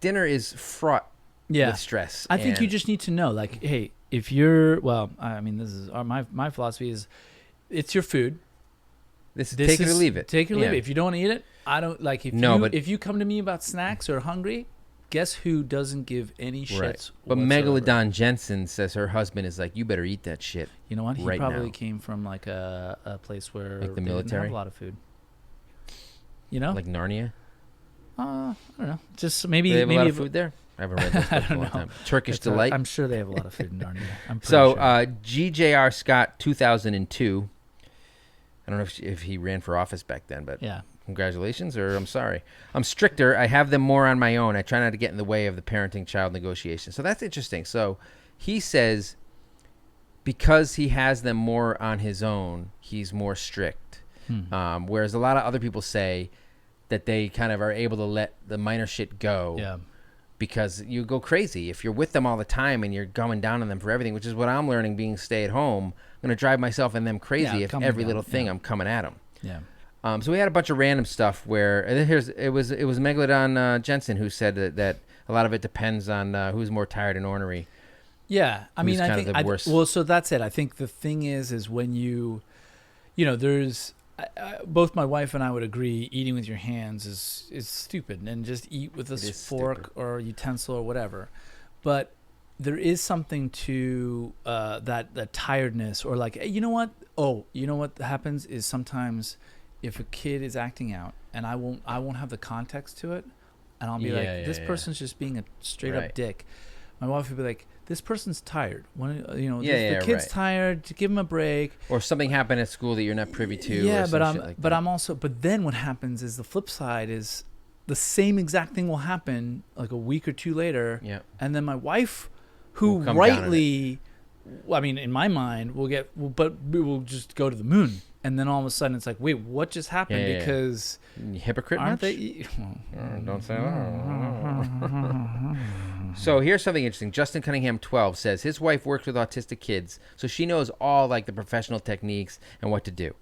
dinner is fraught with stress. I think you just need to know, like, hey, if you're, this is my philosophy is it's your food. This is take it or leave it. Take it or leave it. If you don't eat it, I don't like. If you come to me about snacks or hungry, guess who doesn't give any shits? Right. But Megalodon Jensen says her husband is like, you better eat that shit. You know what? He probably came from like a place where like the they military didn't have a lot of food. You know, like Narnia. I don't know. Just maybe they have a lot of food there. I haven't read those books in a long time. Turkish Delight. I'm sure they have a lot of food in Narnia. I'm pretty sure. GJR Scott 2002. I don't know if he ran for office back then, but congratulations, or I'm sorry. I'm stricter. I have them more on my own. I try not to get in the way of the parenting-child negotiation. So that's interesting. So he says because he has them more on his own, he's more strict. Whereas a lot of other people say that they kind of are able to let the minor shit go. Yeah. Because you go crazy if you're with them all the time and you're going down on them for everything, which is what I'm learning being stay at home. I'm going to drive myself and them crazy if every little thing I'm coming at them. Yeah. So we had a bunch of random stuff where it was Megalodon Jensen who said that a lot of it depends on who's more tired and ornery. Yeah. I mean, I think so that's it. I think the thing is when there's both my wife and I would agree eating with your hands is stupid and just eat with a fork or utensil or whatever. But there is something to that tiredness or like, hey, you know what? Oh, you know what happens is sometimes if a kid is acting out and I won't have the context to it and I'll be this person's just being a straight up dick. My wife would be like, this person's tired. The kid's tired. To give him a break. Or something happened at school that you're not privy to. Yeah, but then what happens is the flip side is the same exact thing will happen like a week or two later. Yeah. And then my wife, who rightly, in my mind, we will just go to the moon. And then all of a sudden it's like, wait, what just happened? Because hypocrite aren't much? They? Don't say that. So here's something interesting. Justin Cunningham 12 says his wife works with autistic kids, so she knows all like the professional techniques and what to do.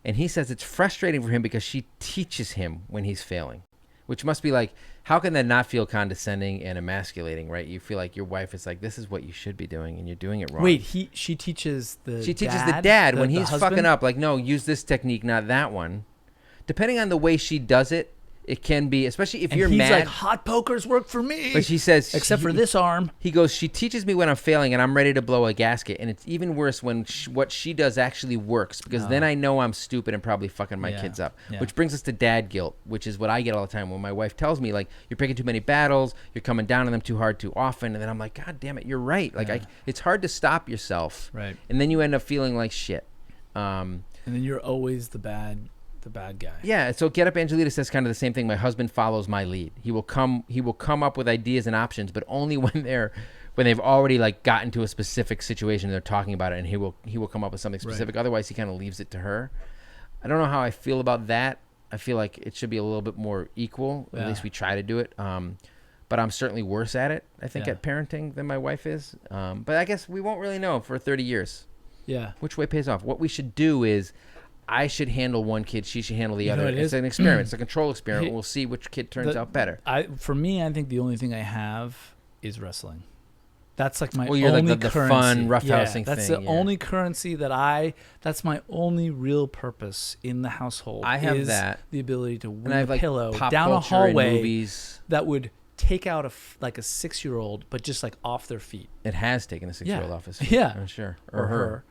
And he says it's frustrating for him because she teaches him when he's failing, which must be like, how can that not feel condescending and emasculating, right? You feel like your wife is like, this is what you should be doing, and you're doing it wrong. Wait, she teaches the dad when he's fucking up, like, no, use this technique, not that one. Depending on the way she does it, it can be, especially if you're mad. He's like, hot pokers work for me. But she says, except for this arm. He goes, she teaches me when I'm failing and I'm ready to blow a gasket. And it's even worse when what she does actually works, because then I know I'm stupid and probably fucking my kids up. Yeah. Which brings us to dad guilt, which is what I get all the time when my wife tells me, like, you're picking too many battles, you're coming down on them too hard too often. And then I'm like, God damn it, you're right. Like, it's hard to stop yourself. Right. And then you end up feeling like shit. And then you're always the bad guy. Yeah, so Get Up Angelita says kind of the same thing. My husband follows my lead. He will come up with ideas and options, but only when they've already like gotten to a specific situation and they're talking about it, and he will come up with something specific. Right. Otherwise, he kind of leaves it to her. I don't know how I feel about that. I feel like it should be a little bit more equal. At least we try to do it. But I'm certainly worse at it, I think, at parenting than my wife is. But I guess we won't really know for 30 years. Yeah. Which way pays off. What we should do is I should handle one kid, she should handle the other. It's an experiment. It's a control experiment. We'll see which kid turns out better. For me, I think the only thing I have is wrestling. That's like my you're only like the currency. fun roughhousing that's thing. the only currency that's my only real purpose in the household. I have that. The ability to win and I have a pillow pop down a hallway movies. that would take out like a 6-year-old, but just like off their feet. It has taken a 6-year-old off his feet. Yeah. I'm sure. Or her.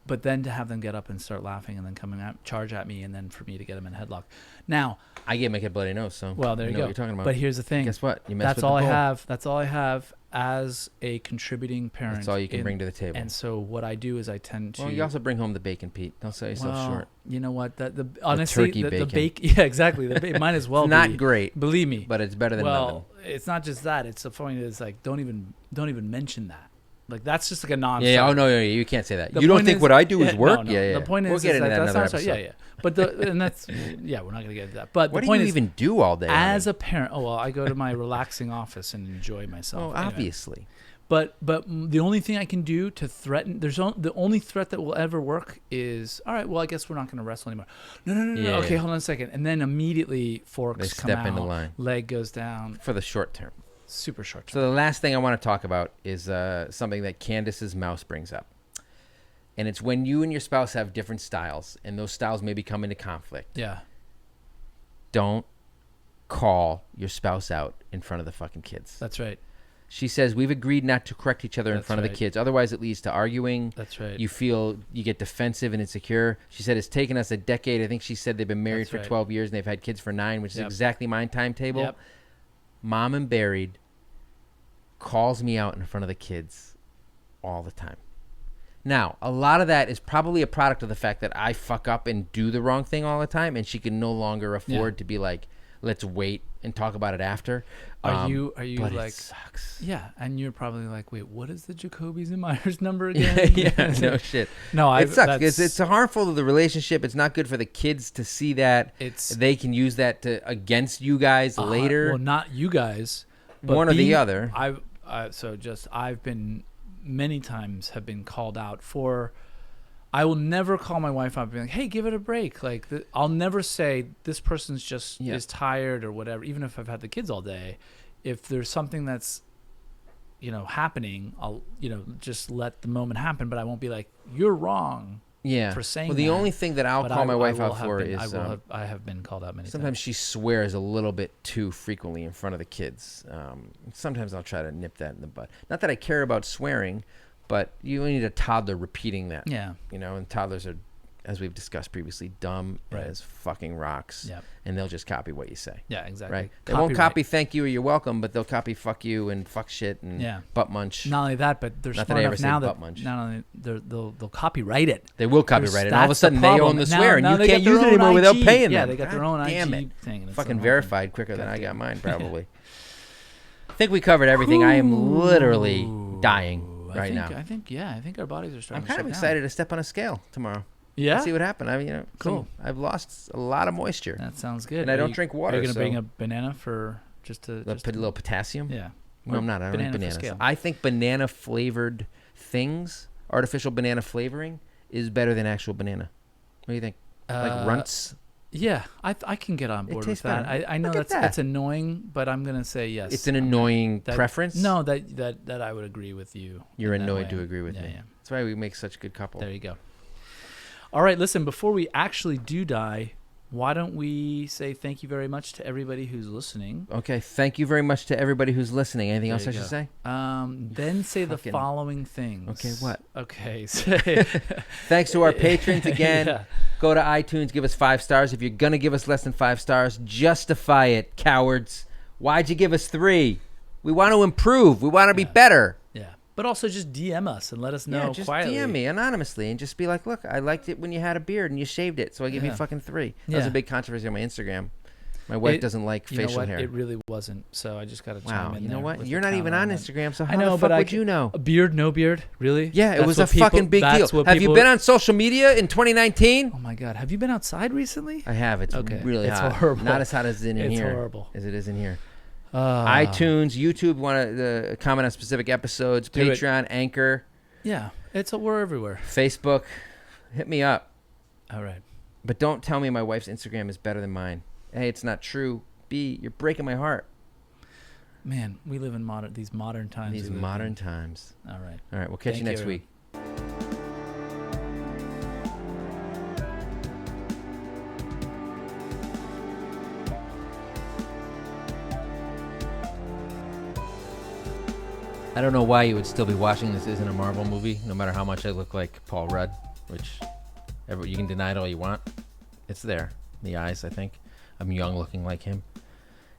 But then to have them get up and start laughing and then charge at me, and then for me to get them in a headlock. Now, I get a bloody nose, so well, there you go. What you're talking about. But here's the thing. Guess what? You messed That's with all the I bowl. have. That's all I have as a contributing parent. That's all you can bring to the table. And so what I do is I tend to. Well, you also bring home the bacon, Pete. Don't sell yourself short. You know what? Honestly, turkey bacon. The bacon. Yeah, exactly. It might as well it's be. Not great, believe me. but it's better than nothing. Well, it's not just that. It's the point is like don't even mention that. Like that's just like a non. Yeah. Oh no, you can't say that. The You don't point think is, what I do is work? No. Yeah. The point we'll is, get into that that's another not episode. yeah. But and that's we're not gonna get into that. But what the do point you is, even do all day? as a parent, I go to my relaxing office and enjoy myself. Oh, obviously. But the only thing I can do to threaten, the only threat that will ever work is, all right, well, I guess we're not going to wrestle anymore. No. Okay, hold on a second. And then immediately forks They come step out, into line. leg goes down. For the short term. Super short term. So the last thing I want to talk about is something that Candace's mouse brings up. And it's when you and your spouse have different styles, and those styles maybe come into conflict. Yeah. Don't call your spouse out in front of the fucking kids. That's right. She says, we've agreed not to correct each other in front of the kids. Otherwise, it leads to arguing. That's right. You get defensive and insecure. She said, it's taken us a decade. I think she said they've been married for 12 years and they've had kids for 9, which is exactly my timetable. Yep. Mom and Buried calls me out in front of the kids all the time. Now, a lot of that is probably a product of the fact that I fuck up and do the wrong thing all the time, and she can no longer afford to be like, let's wait and talk about it after. Are you but like, it sucks. Yeah, and you're probably like, wait, what is the Jacoby's and Myers number again? Yeah, no shit. No, it sucks. It's harmful to the relationship. It's not good for the kids to see that. They can use that against you guys later. Well, not you guys, but one or the other. I've been many times have been called out for. I will never call my wife up and be like, hey, give it a break. Like, I'll never say this person's just is tired or whatever, even if I've had the kids all day. If there's something that's, happening, I'll, just let the moment happen. But I won't be like, you're wrong for saying the only thing that I'll call my wife out for is... I have been called out many times. Sometimes she swears a little bit too frequently in front of the kids. Sometimes I'll try to nip that in the bud. Not that I care about swearing, but you need a toddler repeating that. Yeah. And toddlers are, as we've discussed previously, dumb as fucking rocks. Yep. And they'll just copy what you say. Yeah, exactly. Right? They won't copy thank you or you're welcome, but they'll copy fuck you and fuck shit and butt munch. Not only that, but they're smart enough now that not only they'll copyright it. They will copyright it. And all of a sudden they own the swear and you can't use it anymore without paying them. Yeah, they got their own IG thing. Fucking verified quicker than I got mine, probably. I think we covered everything. I am literally dying. Now. I think our bodies are starting to I'm kind of excited to step on a scale tomorrow. Yeah. See what happens. Cool. I've lost a lot of moisture. That sounds good. And I don't drink water. Are you going to bring a banana for just a little potassium? Yeah. No, I'm not. I don't eat bananas. I think banana flavored things, artificial banana flavoring, is better than actual banana. What do you think? Like Runts? Yeah, I can get on board with that. I know that's annoying, but I'm gonna say yes. It's an annoying preference. No, that I would agree with you. You're annoyed to agree with me. Yeah. That's why we make such a good couple. There you go. All right, listen. Before we actually do die, why don't we say thank you very much to everybody who's listening? Okay, thank you very much to everybody who's listening. Anything else I should say? Then say the following things. Okay, what? Okay. Thanks to our patrons again. Yeah. Go to iTunes, give us 5 stars. If you're going to give us less than 5 stars, justify it, cowards. Why'd you give us 3? We want to improve. We want to be better. Yeah. But also just DM us and let us know quietly. DM me anonymously and just be like, look, I liked it when you had a beard and you shaved it, so I give you fucking 3. That was a big controversy on my Instagram. My wife doesn't like facial hair. It really wasn't, so I just got to chime in. You know what? You're not even on Instagram, so how the fuck would you know? A beard, no beard? Really? Yeah, it was a fucking big deal. Have you been on social media in 2019? Oh my God. Have you been outside recently? I have. It's really hot. It's horrible. Not as hot as in here. It's horrible. As it is in here. iTunes, YouTube, want to comment on specific episodes, Patreon, Anchor. Yeah, we're everywhere. Facebook, hit me up. All right. But don't tell me my wife's Instagram is better than mine. A, it's not true. B, you're breaking my heart. Man, we live in these modern times. These modern times. All right. All right. We'll catch you next week. I don't know why you would still be watching This Isn't a Marvel movie, no matter how much I look like Paul Rudd, which you can deny it all you want. It's there in the eyes, I think. I'm young looking like him.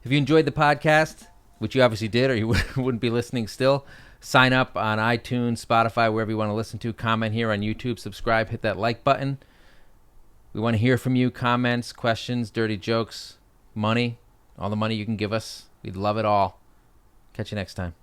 If you enjoyed the podcast, which you obviously did or you wouldn't be listening still, sign up on iTunes, Spotify, wherever you want to listen to. Comment here on YouTube, subscribe, hit that like button. We want to hear from you. Comments, questions, dirty jokes, money, all the money you can give us. We'd love it all. Catch you next time.